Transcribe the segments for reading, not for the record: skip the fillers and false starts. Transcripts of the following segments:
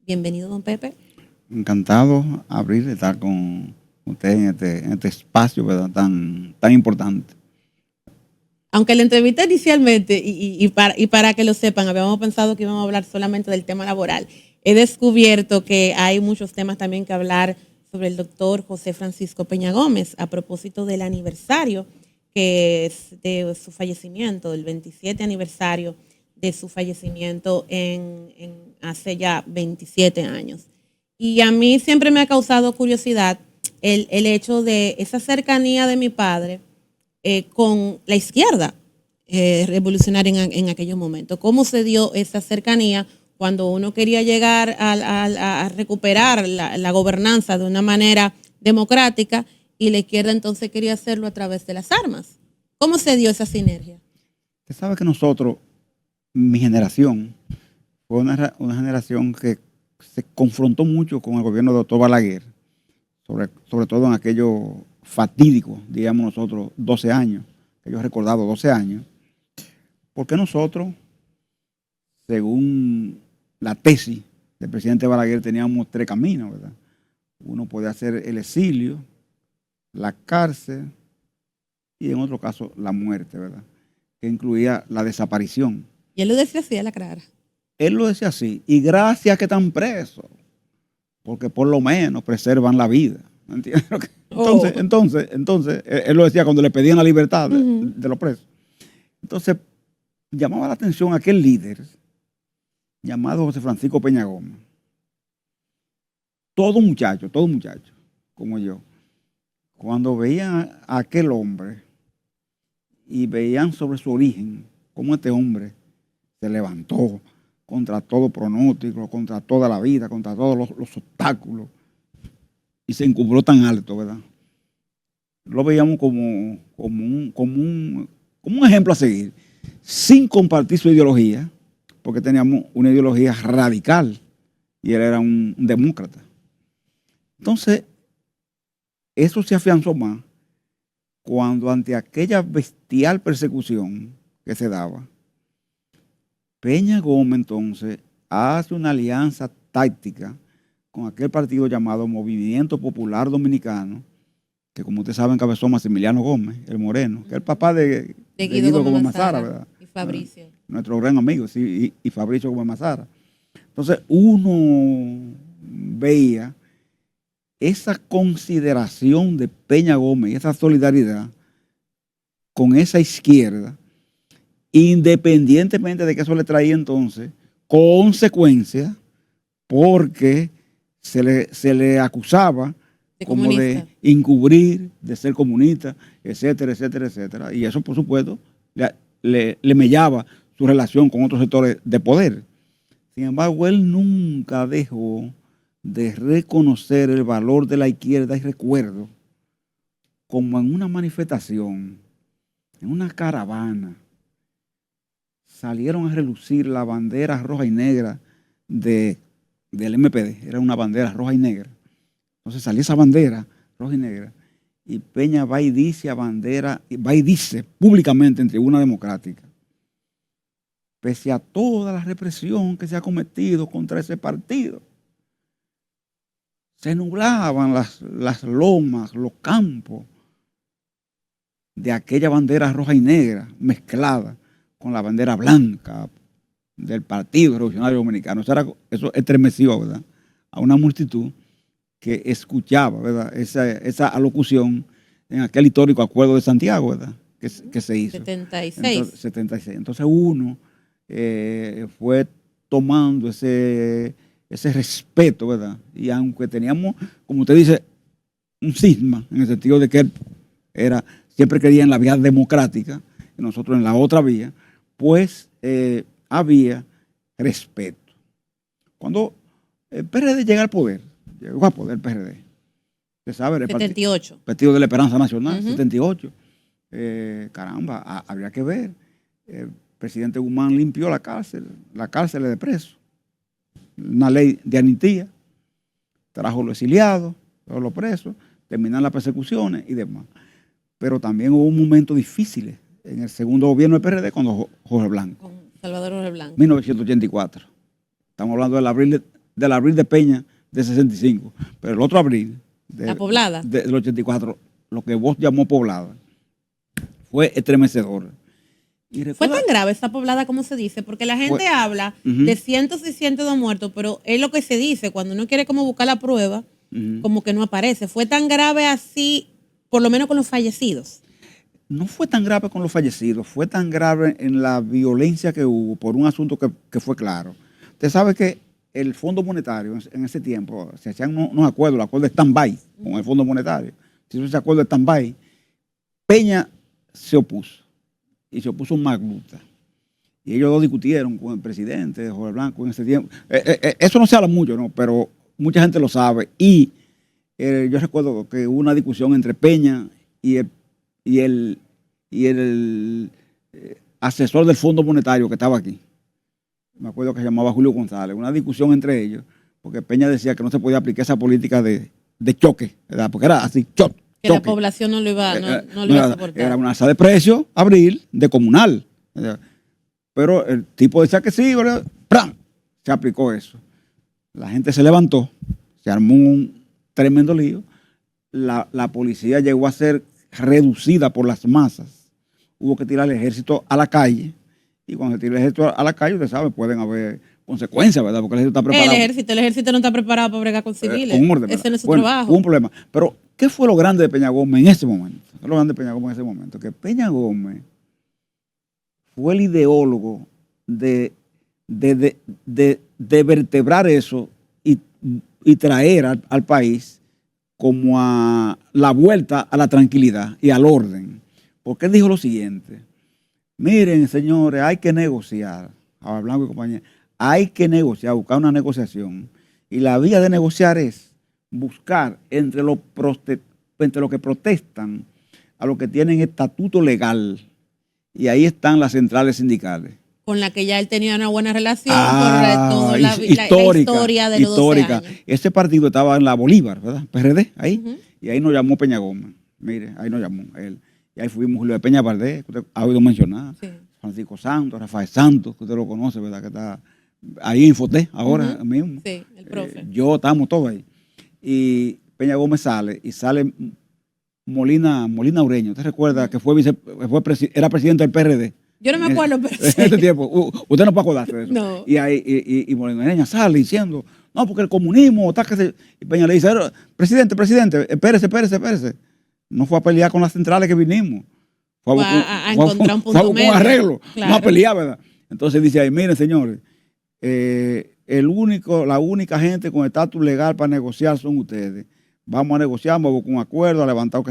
Bienvenido, don Pepe. Encantado, Abril, de estar con usted en este espacio, ¿verdad? Tan importante. Aunque la entrevista inicialmente, y para que lo sepan, habíamos pensado que íbamos a hablar solamente del tema laboral. He descubierto que hay muchos temas también que hablar sobre el doctor José Francisco Peña Gómez a propósito del aniversario que es de su fallecimiento, del 27 aniversario de su fallecimiento hace ya 27 años. Y a mí siempre me ha causado curiosidad el hecho de esa cercanía de mi padre con la izquierda revolucionaria en aquellos momentos. ¿Cómo se dio esa cercanía cuando uno quería llegar a recuperar la gobernanza de una manera democrática y la izquierda entonces quería hacerlo a través de las armas? ¿Cómo se dio esa sinergia? Usted sabe que nosotros, mi generación, fue una generación que se confrontó mucho con el gobierno del doctor Balaguer, sobre todo en aquellos fatídicos, digamos nosotros, 12 años, que yo he recordado 12 años, porque nosotros, según la tesis del presidente Balaguer, teníamos tres caminos, ¿verdad? Uno podía hacer el exilio, la cárcel y en otro caso la muerte, ¿verdad? Que incluía la desaparición. Y él lo decía así a la clara. Él lo decía así, y gracias que están presos, porque por lo menos preservan la vida. ¿Entiendes? Entonces, él lo decía cuando le pedían la libertad de los presos. Entonces, llamaba la atención a aquel líder llamado José Francisco Peña Gómez. Todo muchacho, como yo, cuando veían a aquel hombre y veían sobre su origen, cómo este hombre se levantó contra todo pronóstico, contra toda la vida, contra todos los obstáculos, y se encubró tan alto, ¿verdad? Lo veíamos como un ejemplo a seguir, sin compartir su ideología, porque teníamos una ideología radical y él era un demócrata. Entonces, eso se afianzó más cuando ante aquella bestial persecución que se daba, Peña Gómez entonces hace una alianza táctica con aquel partido llamado Movimiento Popular Dominicano, que como ustedes saben encabezó Maximiliano Gómez, el Moreno, que es el papá de Guido Gómez Mazara, ¿verdad? Y Fabricio. Nuestro gran amigo, sí, y Fabricio Gómez Mazara. Entonces uno veía esa consideración de Peña Gómez y esa solidaridad con esa izquierda, independientemente de que eso le traía entonces consecuencias, porque se le acusaba como de encubrir, de ser comunista, etcétera, etcétera, etcétera. Y eso, por supuesto, le mellaba su relación con otros sectores de poder. Sin embargo, él nunca dejó de reconocer el valor de la izquierda, y recuerdo como en una manifestación, en una caravana, salieron a relucir la bandera roja y negra del MPD, era una bandera roja y negra. Entonces salió esa bandera roja y negra y Peña va y dice públicamente en tribuna democrática, pese a toda la represión que se ha cometido contra ese partido, se nublaban las lomas, los campos de aquella bandera roja y negra mezclada con la bandera blanca del Partido Revolucionario Dominicano. Eso estremeció, ¿verdad?, a una multitud que escuchaba, ¿verdad?, esa alocución en aquel histórico acuerdo de Santiago, ¿verdad?, que se hizo. 76. Entonces uno fue tomando ese respeto, ¿verdad? Y aunque teníamos, como usted dice, un cisma, en el sentido de que él siempre creía en la vía democrática y nosotros en la otra vía, pues había respeto. Cuando el PRD llegó al poder el PRD, usted sabe, el 78. Partido de la Esperanza Nacional, 78. Caramba, habría que ver. El presidente Guzmán limpió la cárcel de presos, una ley de amnistía, trajo los exiliados, trajo los presos, terminaron las persecuciones y demás. Pero también hubo momentos difíciles en el segundo gobierno del PRD con Jorge Blanco. Con Salvador Jorge Blanco. 1984. Estamos hablando del abril del abril de Peña de 65. Pero el otro abril, la poblada, del 84, lo que vos llamó poblada, fue estremecedor. ¿Fue tan grave esta poblada como se dice? Porque la gente habla de cientos y cientos de muertos, pero es lo que se dice, cuando uno quiere como buscar la prueba, como que no aparece. ¿Fue tan grave así, por lo menos con los fallecidos? No fue tan grave con los fallecidos, fue tan grave en la violencia que hubo por un asunto que fue claro. Usted sabe que el Fondo Monetario en ese tiempo se hacían unos acuerdos, el acuerdo de stand-by con el Fondo Monetario. Si ese acuerdo de stand-by, Peña se opuso. Y se opuso Magluta. Y ellos dos discutieron con el presidente Jorge Blanco en ese tiempo. Eso no se habla mucho, ¿no? Pero mucha gente lo sabe. Y yo recuerdo que hubo una discusión entre Peña y el asesor del Fondo Monetario que estaba aquí. Me acuerdo que se llamaba Julio González. Una discusión entre ellos, porque Peña decía que no se podía aplicar esa política de choque, ¿verdad? Porque era así, choque. Que la población no lo iba a soportar. Era una alza de precio, abril, de comunal. Pero el tipo decía que sí, ¿verdad? ¡Pram! Se aplicó eso. La gente se levantó, se armó un tremendo lío. La policía llegó a ser reducida por las masas. Hubo que tirar el ejército a la calle. Y cuando se tira el ejército a la calle, usted sabe, pueden haber consecuencias, ¿verdad? Porque el ejército está preparado. El ejército no está preparado para bregar con civiles. Con orden, ese no es su Hubo trabajo. un problema. Pero ¿qué fue lo grande de Peña Gómez en ese momento? ¿Qué es lo grande de Peña Gómez en ese momento? Que Peña Gómez fue el ideólogo de vertebrar eso y traer al país como a la vuelta a la tranquilidad y al orden. Porque él dijo lo siguiente: miren, señores, hay que negociar. A Blanco y compañía, hay que negociar, buscar una negociación. Y la vía de negociar es buscar entre los que protestan a los que tienen estatuto legal. Y ahí están las centrales sindicales. Con la que ya él tenía una buena relación por toda la historia de los 12 años. Ese partido estaba en la Bolívar, ¿verdad? PRD, ahí. Y ahí nos llamó Peña Gómez. Mire, ahí nos llamó él. Y ahí fuimos Julio de Peña Valdés, que usted ha oído mencionar. Sí. Francisco Santos, Rafael Santos, que usted lo conoce, ¿verdad? Que está ahí en Foté ahora mismo. Sí, el profe. Yo estamos todos ahí. Y Peña Gómez sale, y sale Molina Ureño. ¿Usted recuerda que era presidente del PRD? Yo no me acuerdo, pero en ese tiempo. Usted no puede acordarse de eso. No. Y Molina Ureño sale diciendo, no, porque el comunismo, y Peña le dice, presidente, espérese. No fue a pelear con las centrales que vinimos. Fue a encontrar un punto medio. Un arreglo, claro. No a pelear, ¿verdad? Entonces dice ahí, miren, señores, la única gente con estatus legal para negociar son ustedes. Vamos a negociar, vamos a buscar un acuerdo, a levantar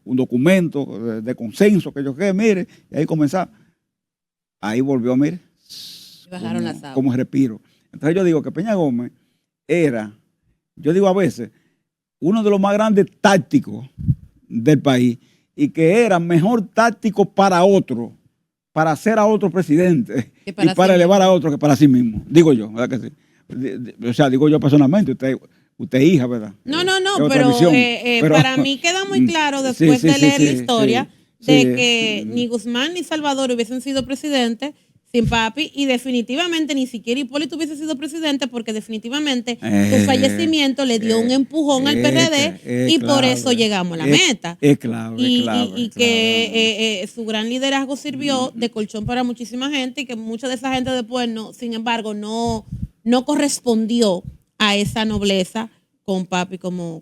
un documento de consenso, que yo qué, mire, y ahí comenzar. Ahí volvió, mire, bajaron las aguas. Como respiro. Entonces yo digo que Peña Gómez era, yo digo a veces, uno de los más grandes tácticos del país, y que era mejor táctico para otro, para hacer a otro presidente y para elevar a otro que para sí mismo. Digo yo, ¿verdad que sí? O sea, digo yo personalmente, usted hija, ¿verdad? No, pero para mí queda muy claro después de leer la historia de que ni Guzmán ni Salvador hubiesen sido presidentes sin papi, y definitivamente ni siquiera Hipólito hubiese sido presidente, porque definitivamente su fallecimiento le dio un empujón al PRD y por eso llegamos a la meta. Y que su gran liderazgo sirvió de colchón para muchísima gente, y que mucha de esa gente después, sin embargo, no correspondió a esa nobleza con papi como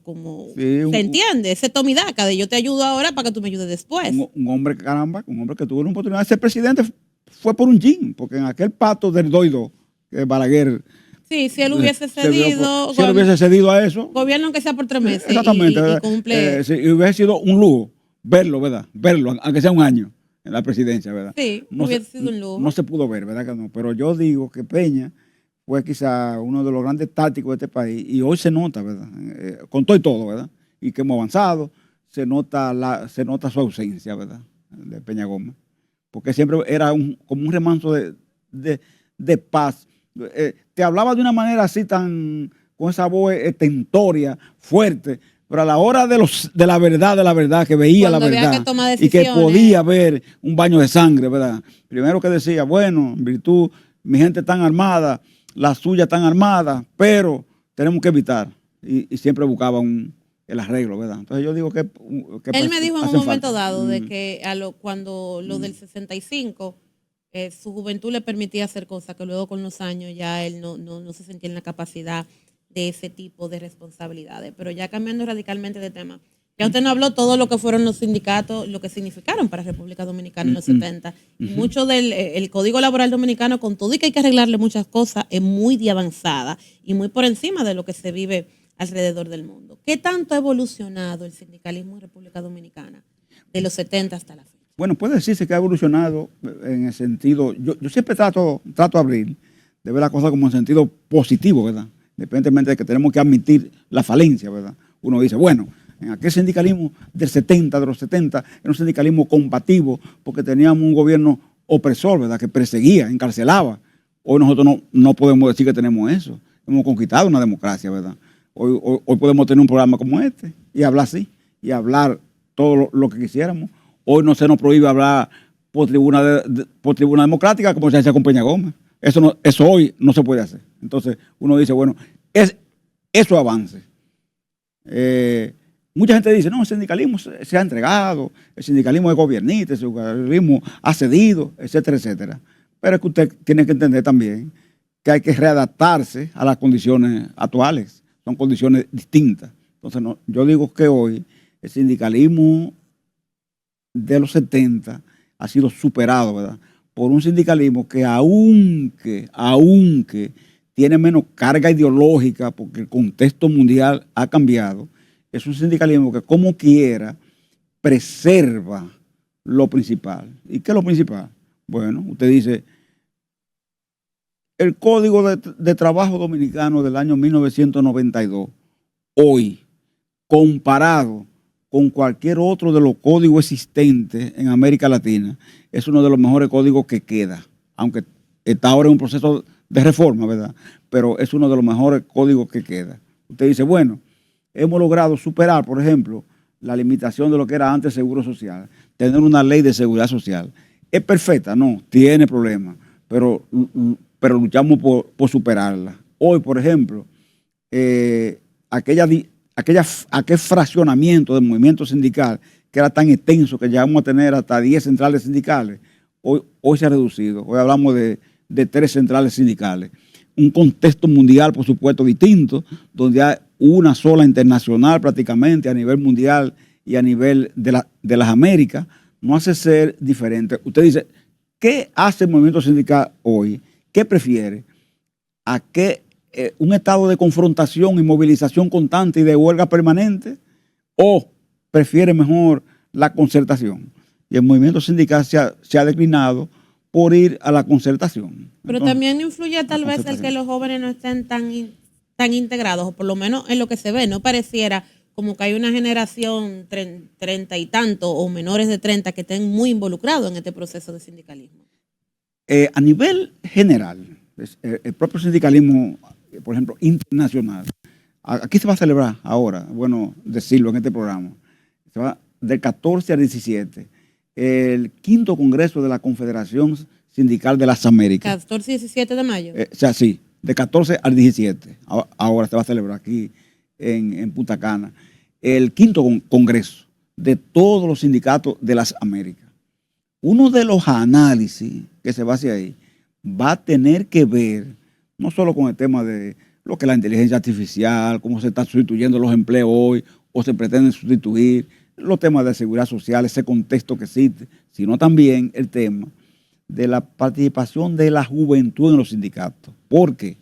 se entiende, ese tomidaca de yo te ayudo ahora para que tú me ayudes después. Un hombre, caramba, un hombre que tuvo la oportunidad de ser presidente fue por un gin, porque en aquel pacto del doido, que Balaguer... Sí, si él hubiese cedido... Si él hubiese cedido a eso... Gobierno aunque sea por 3 meses. Exactamente. Y cumple... y hubiese sido un lujo verlo, ¿verdad? Verlo, aunque sea un año en la presidencia, ¿verdad? Sí, hubiese sido un lujo. No se pudo ver, ¿verdad que no? Pero yo digo que Peña fue quizá uno de los grandes tácticos de este país, y hoy se nota, ¿verdad? Con todo y todo, ¿verdad? Y que hemos avanzado, se nota su ausencia, ¿verdad? De Peña Gómez. Porque siempre era como un remanso de paz. Te hablaba de una manera así con esa voz estentoria, fuerte, pero a la hora de la verdad, que veía cuando la verdad, y que podía ver un baño de sangre, ¿verdad? Primero que decía, bueno, en virtud, mi gente tan armada, las suyas están armadas, pero tenemos que evitar. Y siempre buscaba el arreglo, ¿verdad? Entonces yo digo que él me dijo en un hacen momento falta. dado de que cuando lo del 65, su juventud le permitía hacer cosas que luego con los años ya él no se sentía en la capacidad de ese tipo de responsabilidades. Pero ya cambiando radicalmente de tema, ya usted no habló todo lo que fueron los sindicatos, lo que significaron para República Dominicana en los 70. Y mucho del el Código Laboral Dominicano, con todo y que hay que arreglarle muchas cosas, es muy de avanzada y muy por encima de lo que se vive alrededor del mundo. ¿Qué tanto ha evolucionado el sindicalismo en República Dominicana de los 70 hasta la fecha? Bueno, puede decirse que ha evolucionado en el sentido, yo siempre trato de abrir, de ver la cosa como en sentido positivo, ¿verdad? Independientemente de que tenemos que admitir la falencia, ¿verdad? Uno dice, bueno, en aquel sindicalismo de los 70, era un sindicalismo combativo porque teníamos un gobierno opresor, ¿verdad? Que perseguía, encarcelaba. Hoy nosotros no podemos decir que tenemos eso. Hemos conquistado una democracia, ¿verdad? Hoy podemos tener un programa como este y hablar así, y hablar todo lo que quisiéramos. Hoy no se nos prohíbe hablar por tribuna democrática como se hace con Peña Gómez. Eso hoy no se puede hacer. Entonces uno dice, bueno, eso avance. Mucha gente dice, no, el sindicalismo se ha entregado, el sindicalismo es gobiernista, el sindicalismo ha cedido, etcétera, etcétera. Pero es que usted tiene que entender también que hay que readaptarse a las condiciones actuales. Son condiciones distintas. Entonces, yo digo que hoy el sindicalismo de los 70 ha sido superado, ¿verdad? Por un sindicalismo que aunque tiene menos carga ideológica porque el contexto mundial ha cambiado, es un sindicalismo que como quiera preserva lo principal. ¿Y qué es lo principal? Bueno, usted dice, el Código de Trabajo Dominicano del año 1992, hoy, comparado con cualquier otro de los códigos existentes en América Latina, es uno de los mejores códigos que queda, aunque está ahora en un proceso de reforma, ¿verdad? Pero es uno de los mejores códigos que queda. Usted dice, bueno, hemos logrado superar, por ejemplo, la limitación de lo que era antes Seguro Social, tener una ley de seguridad social. ¿Es perfecta? No, tiene problemas, pero luchamos por superarla. Hoy, por ejemplo, aquel fraccionamiento del movimiento sindical que era tan extenso que llegamos a tener hasta 10 centrales sindicales, hoy se ha reducido. Hoy hablamos de 3 centrales sindicales. Un contexto mundial, por supuesto, distinto, donde hay una sola internacional prácticamente a nivel mundial y a nivel de las Américas, no hace ser diferente. Usted dice, ¿qué hace el movimiento sindical hoy? ¿Qué prefiere? ¿A qué un estado de confrontación y movilización constante y de huelga permanente? ¿O prefiere mejor la concertación? Y el movimiento sindical se ha declinado por ir a la concertación. Pero entonces, también influye tal vez el que los jóvenes no estén tan integrados, o por lo menos en lo que se ve, no pareciera como que hay una generación 30 y tanto o menores de 30 que estén muy involucrados en este proceso de sindicalismo. A nivel general, el propio sindicalismo, por ejemplo, internacional, aquí se va a celebrar ahora, bueno, decirlo en este programa, se va del 14 al 17, el 5º Congreso de la Confederación Sindical de las Américas. 14 y 17 de mayo. O sea, sí, de 14 al 17, ahora se va a celebrar aquí en Punta Cana, el 5º Congreso de todos los sindicatos de las Américas. Uno de los análisis que se va a hacer ahí va a tener que ver no solo con el tema de lo que es la inteligencia artificial, cómo se están sustituyendo los empleos hoy o se pretenden sustituir, los temas de seguridad social, ese contexto que existe, sino también el tema de la participación de la juventud en los sindicatos. ¿Por qué?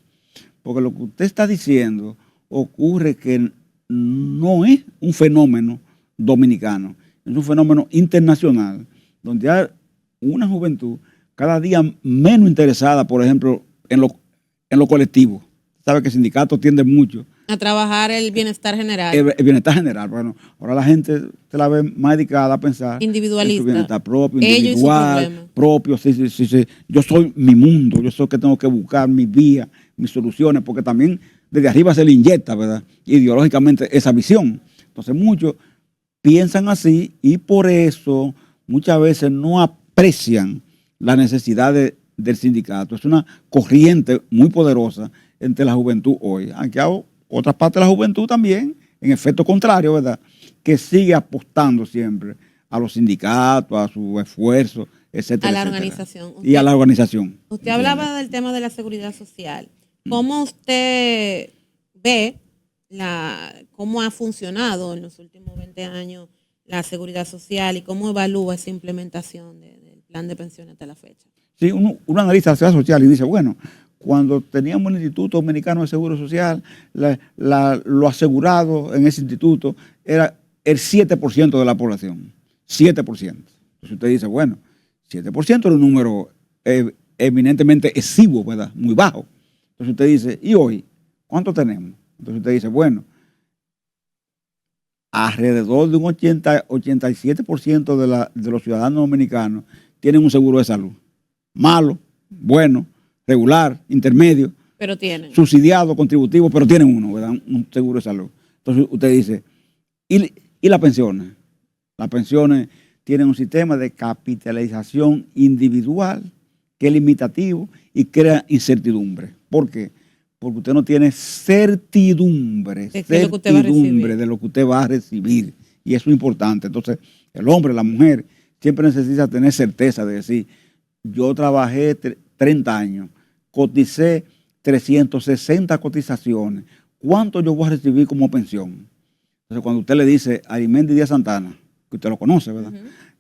Porque lo que usted está diciendo ocurre que no es un fenómeno dominicano, es un fenómeno internacional, donde hay una juventud cada día menos interesada, por ejemplo, en lo colectivo. Sabe que el sindicato tiende mucho a trabajar el bienestar general. El bienestar general. Bueno, ahora la gente se la ve más dedicada a pensar individualista, en su bienestar propio, ellos individual, propio. Sí. Yo soy mi mundo, yo soy el que tengo que buscar mi vía, mis soluciones, porque también desde arriba se le inyecta, ¿verdad?, ideológicamente esa visión. Entonces muchos piensan así y por eso muchas veces no aprecian la necesidad del sindicato. Es una corriente muy poderosa entre la juventud hoy. Aunque hay otras partes de la juventud también, en efecto contrario, ¿verdad?, que sigue apostando siempre a los sindicatos, a su esfuerzo, etcétera, a la etcétera. organización. Y a la organización. Usted hablaba del tema de la seguridad social. ¿Cómo usted ve cómo ha funcionado en los últimos 20 años la seguridad social y cómo evalúa esa implementación del plan de pensiones hasta la fecha? Sí, uno analiza la seguridad social y dice, bueno, cuando teníamos el Instituto Dominicano de Seguro Social, lo asegurado en ese instituto era el 7% de la población. 7%. Entonces usted dice, bueno, 7% era un número eminentemente exiguo, ¿verdad?, muy bajo. Entonces usted dice, ¿y hoy cuánto tenemos? Entonces usted dice, bueno, alrededor de un 87% de los ciudadanos dominicanos tienen un seguro de salud. Malo, bueno, regular, intermedio, pero tienen subsidiado, contributivo, pero tienen uno, ¿verdad?, un seguro de salud. Entonces usted dice, ¿y las pensiones? Las pensiones tienen un sistema de capitalización individual que es limitativo y crea incertidumbre. ¿Por qué? Porque usted no tiene certidumbre de lo que usted va a recibir. Y eso es importante. Entonces, el hombre, la mujer, siempre necesita tener certeza de decir, yo trabajé 30 años, coticé 360 cotizaciones, ¿cuánto yo voy a recibir como pensión? Entonces, cuando usted le dice a Arimendi Díaz Santana, que usted lo conoce, ¿verdad?,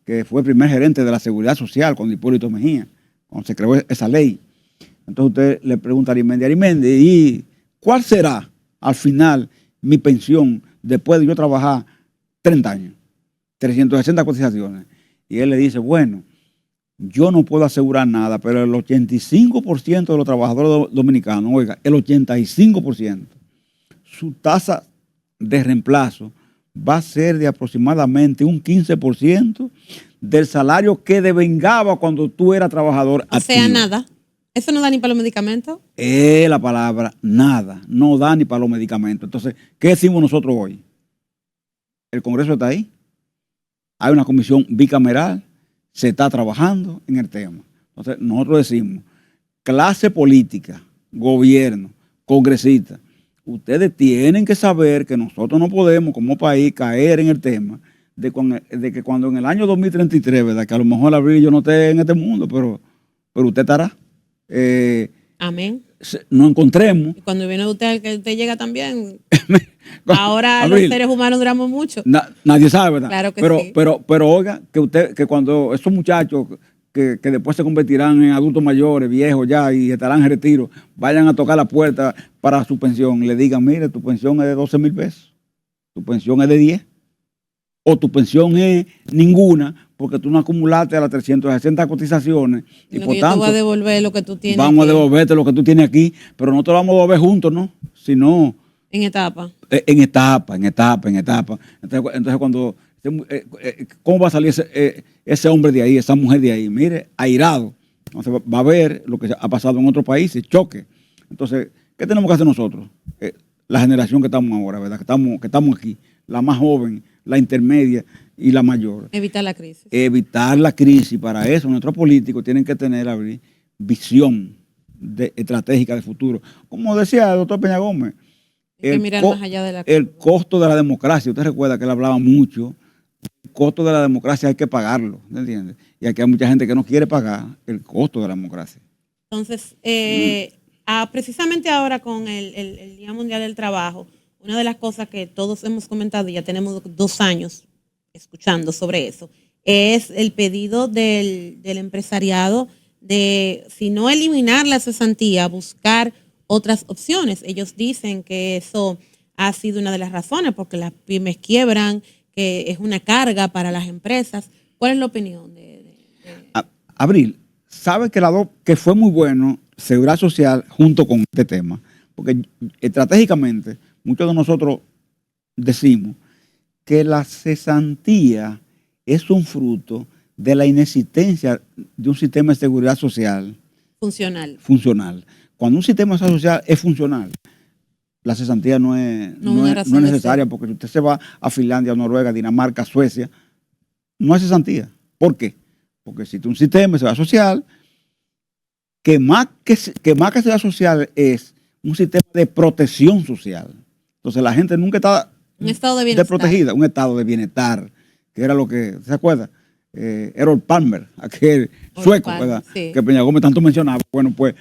que fue el primer gerente de la Seguridad Social con Hipólito Mejía, cuando se creó esa ley, entonces usted le pregunta a Arimendi, ¿y cuál será al final mi pensión después de yo trabajar 30 años, 360 cotizaciones? Y él le dice, bueno, yo no puedo asegurar nada, pero el 85% de los trabajadores dominicanos, oiga, el 85%, su tasa de reemplazo va a ser de aproximadamente un 15% del salario que devengaba cuando tú eras trabajador activo. O sea, nada. ¿Eso no da ni para los medicamentos? La palabra nada, no da ni para los medicamentos. Entonces, ¿qué decimos nosotros hoy? El Congreso está ahí, hay una comisión bicameral, se está trabajando en el tema. Entonces, nosotros decimos, clase política, gobierno, congresistas, ustedes tienen que saber que nosotros no podemos como país caer en el tema de que cuando en el año 2033, ¿verdad?, que a lo mejor Abril yo no esté en este mundo, pero usted estará. Amén. Nos encontremos. Y cuando viene usted, que usted llega también. Ahora Abril, los seres humanos duramos mucho. Nadie sabe, ¿verdad? Claro que sí. Pero oiga, que cuando esos muchachos que después se convertirán en adultos mayores, viejos ya, y estarán en retiro, vayan a tocar la puerta para su pensión, le digan, mire, tu pensión es de 12,000 pesos, tu pensión es de 10, o tu pensión es ninguna, porque tú no acumulaste a las 360 cotizaciones. Y por tanto, tú vas a devolver lo que tú tienes. Vamos a devolverte lo que tú tienes aquí, pero no te lo vamos a devolver juntos, ¿no? Sino en etapa. En etapa. Entonces cuando, ¿cómo va a salir ese hombre de ahí, esa mujer de ahí? Mire, airado. Entonces va a ver lo que ha pasado en otros países, choque. Entonces, ¿qué tenemos que hacer nosotros? La generación que estamos ahora, ¿verdad? Que estamos aquí, la más joven, la intermedia y la mayor. Evitar la crisis. Evitar la crisis. Para eso nuestros políticos tienen que tener visión estratégica de futuro. Como decía el doctor Peña Gómez, mirar más allá de el costo de la democracia. Usted recuerda que él hablaba mucho. El costo de la democracia hay que pagarlo, ¿entiendes? Y aquí hay mucha gente que no quiere pagar el costo de la democracia. Entonces, precisamente ahora con el Día Mundial del Trabajo, una de las cosas que todos hemos comentado, y ya tenemos 2 años escuchando sobre eso, es el pedido del empresariado de, si no eliminar la cesantía, buscar otras opciones. Ellos dicen que eso ha sido una de las razones, porque las pymes quiebran, que es una carga para las empresas. ¿Cuál es la opinión Abril, sabe que fue muy bueno Seguridad Social junto con este tema, porque estratégicamente muchos de nosotros decimos que la cesantía es un fruto de la inexistencia de un sistema de seguridad social funcional. Cuando un sistema social es funcional, la cesantía no es necesaria, porque si usted se va a Finlandia, Noruega, Dinamarca, Suecia, no hay cesantía. ¿Por qué? Porque existe un sistema de seguridad social que más que seguridad social es un sistema de protección social. Entonces la gente nunca está un estado de bienestar, desprotegida, un estado de bienestar, que era lo que, ¿se acuerda? Errol Palmer, aquel sueco, ¿verdad? Sí. Que Peña Gómez tanto mencionaba, bueno, pues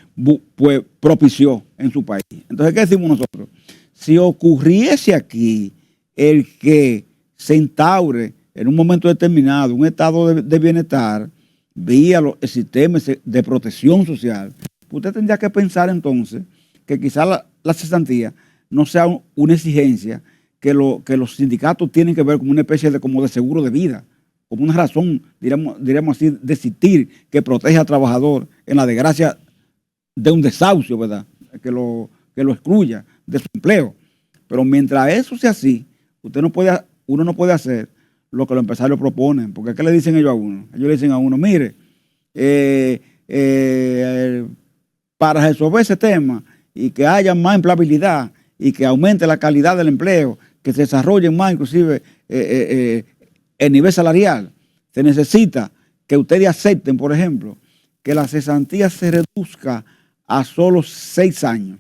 propició en su país. Entonces, ¿qué decimos nosotros? Si ocurriese aquí el que se instaure en un momento determinado un estado de bienestar vía el sistema de protección social, usted tendría que pensar entonces que quizás la cesantía no sea una exigencia que los sindicatos tienen que ver como una especie de seguro de vida, como una razón, diríamos así, de existir, que protege al trabajador en la desgracia de un desahucio, ¿verdad? Que lo excluya de su empleo. Pero mientras eso sea así, uno no puede hacer lo que los empresarios proponen, porque ¿qué le dicen ellos a uno? Ellos le dicen a uno, mire, para resolver ese tema y que haya más empleabilidad y que aumente la calidad del empleo, que se desarrollen más inclusive el nivel salarial, se necesita que ustedes acepten, por ejemplo, que la cesantía se reduzca a solo 6 años,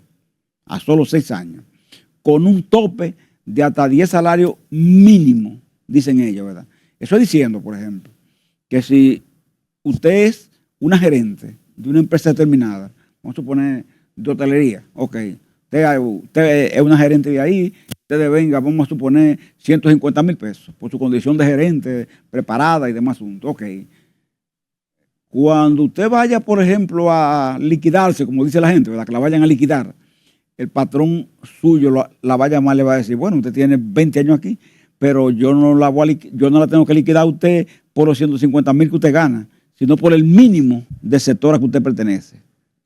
con un tope de hasta 10 salarios mínimos, dicen ellos, ¿verdad? Eso es diciendo, por ejemplo, que si usted es una gerente de una empresa determinada, vamos a suponer de hotelería, ok, usted es una gerente de ahí, usted venga, vamos a suponer 150,000 pesos por su condición de gerente, preparada y demás asuntos, ok. Cuando usted vaya, por ejemplo, a liquidarse, como dice la gente, ¿verdad? Que la vayan a liquidar, el patrón suyo la va a llamar, le va a decir, bueno, usted tiene 20 años aquí, pero yo no la tengo que liquidar a usted por los 150,000 que usted gana, sino por el mínimo del sector a que usted pertenece.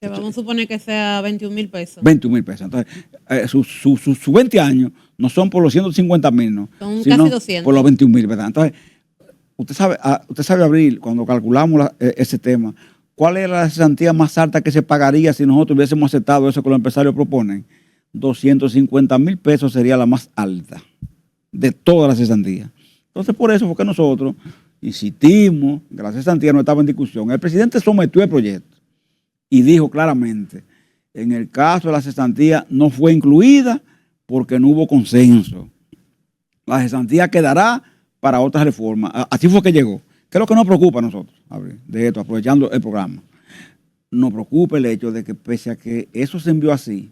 Que vamos a suponer que sea 21,000 pesos. 21,000 pesos. Entonces, sus 20 años no son por los 150,000, no. Son sino casi 200. Por los 21,000, ¿verdad? Entonces, usted sabe, Abril, cuando calculamos ese tema, ¿cuál es la cesantía más alta que se pagaría si nosotros hubiésemos aceptado eso que los empresarios proponen? 250,000 pesos sería la más alta de toda la cesantía. Entonces, por eso fue que nosotros insistimos que la cesantía no estaba en discusión. El presidente sometió el proyecto y dijo claramente, en el caso de la cesantía no fue incluida porque no hubo consenso. La cesantía quedará para otras reformas. Así fue que llegó. ¿Qué es lo que nos preocupa a nosotros, de esto, aprovechando el programa? Nos preocupa el hecho de que pese a que eso se envió así,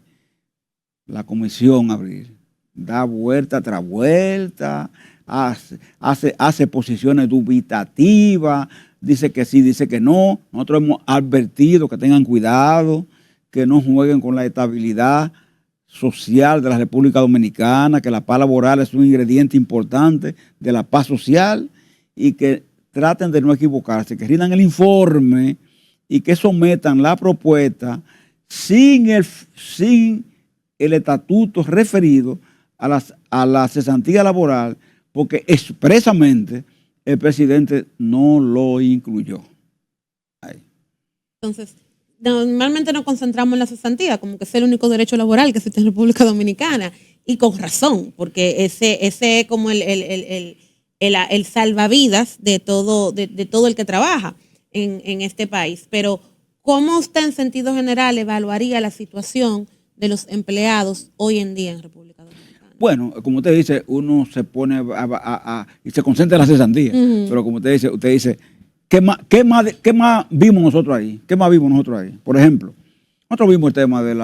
la comisión, Abril, da vuelta tras vuelta, hace posiciones dubitativas, dice que sí, dice que no. Nosotros hemos advertido que tengan cuidado, que no jueguen con la estabilidad social de la República Dominicana, que la paz laboral es un ingrediente importante de la paz social y que traten de no equivocarse, que rindan el informe y que sometan la propuesta sin el estatuto referido a la cesantía laboral, porque expresamente el presidente no lo incluyó. Ahí. Entonces, normalmente nos concentramos en la cesantía, como que es el único derecho laboral que existe en República Dominicana, y con razón, porque ese es como el salvavidas de todo el que trabaja en este país. Pero, ¿cómo usted en sentido general evaluaría la situación de los empleados hoy en día en República Dominicana? Bueno, como usted dice, uno se pone y se concentra en la cesantía, pero como usted dice, ¿qué más vimos nosotros ahí? ¿Qué más vimos nosotros ahí? Por ejemplo, nosotros vimos el tema de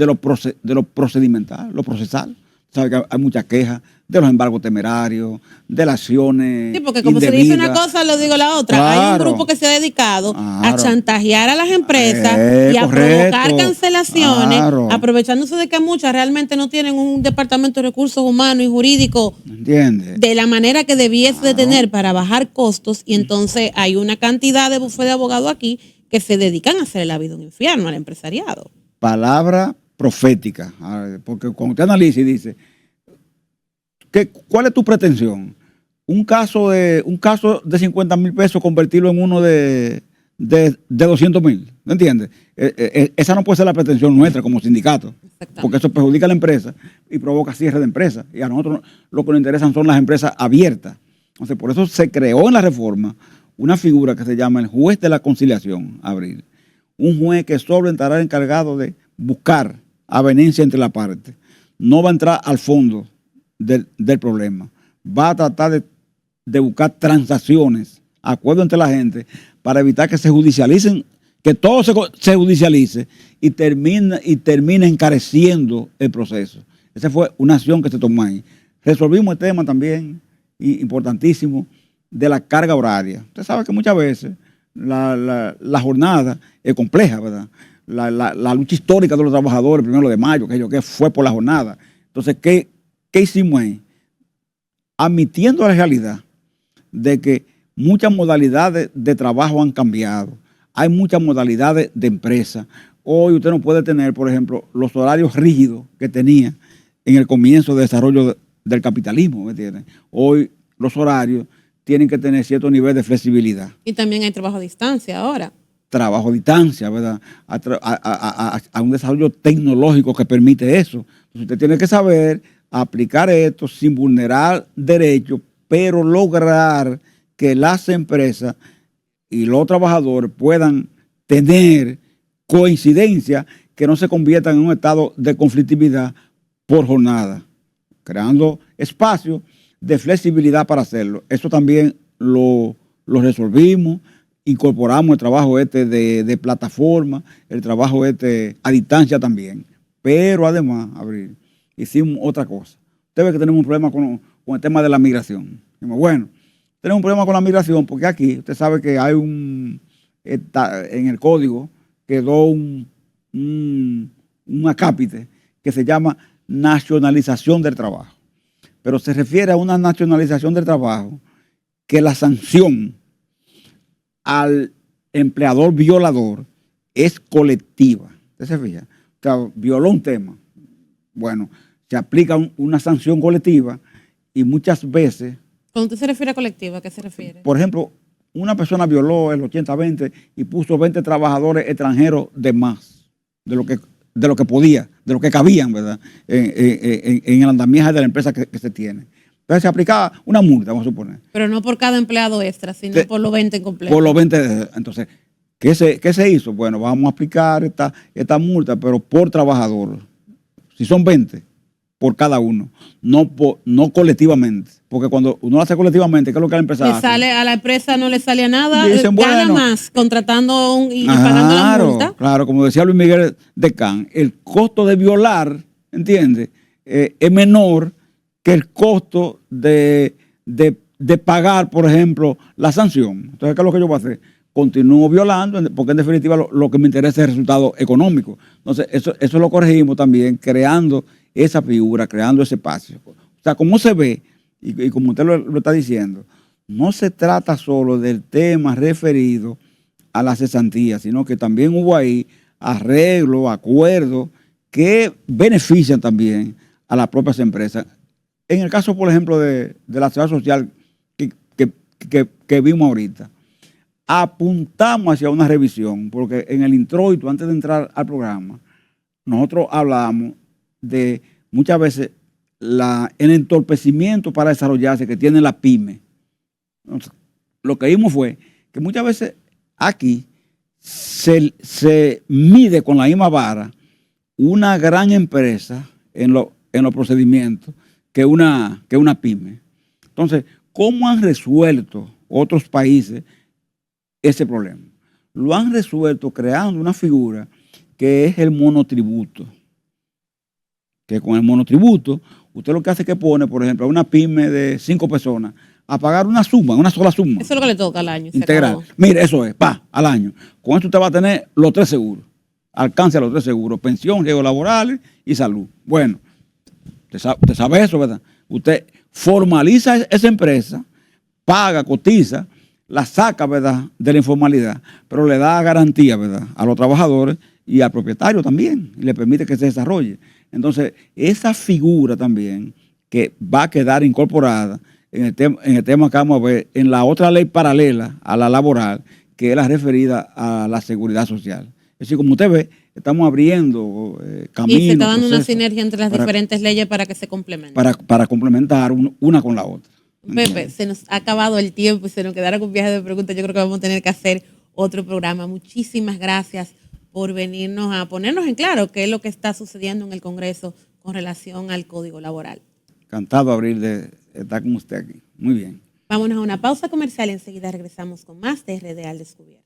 lo procedimental, lo procesal. Sabe que hay muchas quejas de los embargos temerarios, de las acciones. Sí, porque como indebidas. se dice una cosa, lo digo la otra. Claro. Hay un grupo que se ha dedicado a chantajear a las empresas y a provocar cancelaciones, aprovechándose de que muchas realmente no tienen un departamento de recursos humanos y jurídicos de la manera que debiese de tener para bajar costos, y entonces hay una cantidad de bufete de abogados aquí que se dedican a hacer la vida un infierno al empresariado. Palabra profética, porque cuando usted analiza y dice, ¿cuál es tu pretensión? Un caso de 50,000 pesos, convertirlo en uno de 200,000, ¿me entiendes? Esa no puede ser la pretensión nuestra como sindicato, porque eso perjudica a la empresa y provoca cierre de empresas, y a nosotros lo que nos interesan son las empresas abiertas. Entonces, por eso se creó en la reforma una figura que se llama el juez de la conciliación, Abril. un juez que solo estará encargado de buscar avenencia entre las partes. No va a entrar al fondo del problema. Va a tratar de buscar transacciones, acuerdos entre la gente, para evitar que se judicialicen, que todo se judicialice y termine encareciendo el proceso. Esa fue una acción que se tomó ahí. Resolvimos el tema también, importantísimo, de la carga horaria. Usted sabe que muchas veces la jornada es compleja, ¿verdad? La lucha histórica de los trabajadores, el 1 de mayo, que fue por la jornada. Entonces, ¿qué hicimos ahí? Admitiendo la realidad de que muchas modalidades de trabajo han cambiado. Hay muchas modalidades de empresa. Hoy usted no puede tener, por ejemplo, los horarios rígidos que tenía en el comienzo de desarrollo del capitalismo, ¿me entienden? Hoy los horarios tienen que tener cierto nivel de flexibilidad. Y también hay trabajo a distancia ahora. Trabajo a distancia, ¿verdad? A un desarrollo tecnológico que permite eso. Entonces usted tiene que saber aplicar esto sin vulnerar derechos, pero lograr que las empresas y los trabajadores puedan tener coincidencia, que no se conviertan en un estado de conflictividad por jornada, creando espacios de flexibilidad para hacerlo. Eso también lo resolvimos, incorporamos el trabajo de plataforma, el trabajo a distancia también. Pero además, Abril, hicimos otra cosa. Usted ve que tenemos un problema con el tema de la migración. Bueno, tenemos un problema con la migración porque aquí usted sabe que hay en el código quedó un acápite que se llama nacionalización del trabajo. Pero se refiere a una nacionalización del trabajo que la sanción al empleador violador es colectiva. ¿Usted se fija? O sea, violó un tema. Bueno, se aplica una sanción colectiva y muchas veces... Cuando usted se refiere a colectiva, ¿a qué se refiere? Por ejemplo, una persona violó el 80-20 y puso 20 trabajadores extranjeros de más, de lo que podía, de lo que cabían, ¿verdad? En el andamiaje de la empresa que se tiene. Entonces se aplicaba una multa, vamos a suponer. Pero no por cada empleado extra, sino por los 20 en completo. Por los 20. Entonces, ¿qué se hizo? Bueno, vamos a aplicar esta multa, pero por trabajador. Si son 20, por cada uno, no colectivamente. Porque cuando uno lo hace colectivamente, ¿qué es lo que la empresa hace? A la empresa no le sale a nada, dicen, gana más contratando y pagando la multa. Claro, como decía Luis Miguel de Can, el costo de violar, ¿entiendes? Es menor que el costo de pagar, por ejemplo, la sanción. Entonces, ¿qué es lo que yo voy a hacer? Continúo violando, porque en definitiva lo que me interesa es el resultado económico. Entonces, eso lo corregimos también, creando esa figura, creando ese espacio. O sea, como se ve, y como usted lo está diciendo, no se trata solo del tema referido a la cesantía, sino que también hubo ahí arreglos, acuerdos que benefician también a las propias empresas. En el caso, por ejemplo, de la seguridad social que vimos ahorita, apuntamos hacia una revisión, porque en el introito, antes de entrar al programa, nosotros hablábamos de muchas veces el entorpecimiento para desarrollarse que tiene la pyme. Entonces, lo que vimos fue que muchas veces aquí se mide con la misma vara una gran empresa en los procedimientos que una pyme. Entonces, ¿cómo han resuelto otros países ese problema? Lo han resuelto creando una figura que es el monotributo. Que con el monotributo, usted lo que hace es que pone, por ejemplo, a una pyme de 5 personas a pagar una sola suma. Eso es lo que le toca al año. Integral. Mire, eso es, al año. Con esto usted va a tener los 3 seguros. Alcance a los 3 seguros: pensión, riesgos laborales y salud. Bueno, usted sabe eso, ¿verdad? Usted formaliza esa empresa, paga, cotiza, la saca, ¿verdad?, de la informalidad, pero le da garantía, ¿verdad?, a los trabajadores y al propietario también, y le permite que se desarrolle. Entonces, esa figura también que va a quedar incorporada en el tema que vamos a ver, en la otra ley paralela a la laboral, que es la referida a la seguridad social. Es decir, como usted ve, estamos abriendo caminos. Y se está dando una sinergia entre las diferentes leyes para que se complementen. Para complementar una con la otra. Pepe, se nos ha acabado el tiempo y se nos quedaron con viaje de preguntas. Yo creo que vamos a tener que hacer otro programa. Muchísimas gracias por venirnos a ponernos en claro qué es lo que está sucediendo en el Congreso con relación al Código Laboral. Encantado, Abril, de estar con usted aquí. Muy bien. Vámonos a una pausa comercial y enseguida regresamos con más de RD al Descubierto.